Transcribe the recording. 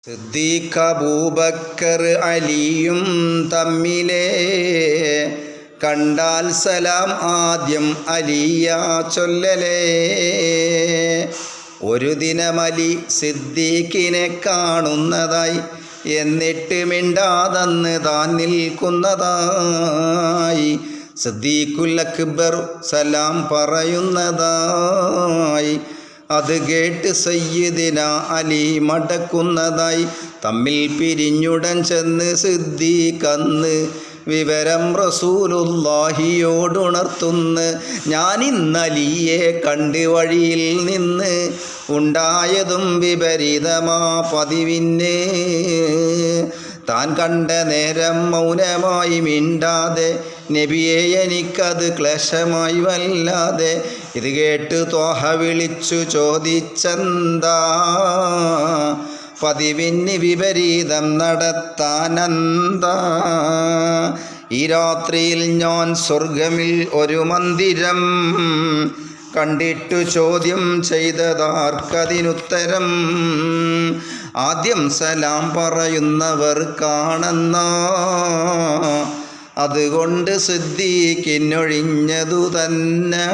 സിദ്ദീഖ് അബൂബക്കർ അലിയും തമ്മിലേ കണ്ടാൽ സലാം ആദ്യം അലിയാ ചൊല്ലലേ. ഒരു ദിനമലി സിദ്ദീഖിനെ കാണുന്നതായി, എന്നിട്ട് മിണ്ടാതന്ന് താൻ നിൽക്കുന്നതായി. സിദ്ദീഖുൽ അക്ബർ സലാം പറയുന്നതായി. അത് കേട്ട് സയ്യിദിന അലി മടക്കുന്നതായി. തമ്മിൽ പിരിഞ്ഞുടൻ ചെന്ന് സിദ്ദീഖ് അന്ന് വിവരം റസൂലുള്ളാഹിയോടുണർത്തുന്നു. ഞാനിന്നലിയെ കണ്ട് വഴിയിൽ നിന്ന് ഉണ്ടായതും വിപരീതമാ പതിവിന്. താൻ കണ്ട നേരം മൗനമായി മിണ്ടാതെ, നബിയെ എനിക്കത് ക്ലേശമായി വല്ലാതെ. ഇത് കേട്ട് ത്വാഹ വിളിച്ചു ചോദിച്ചെന്താ പതിവിന് വിപരീതം നടത്താനെന്താ? ഈ രാത്രിയിൽ ഞാൻ സ്വർഗമിൽ ഒരു മന്ദിരം കണ്ടിട്ടു ചോദ്യം ചെയ്തതാർക്കതിനുത്തരം. ആദ്യം സലാം പറയുന്നവർ കാണുന്ന, അതുകൊണ്ട് സിദ്ദീഖിനൊഴിഞ്ഞതു തന്നെ.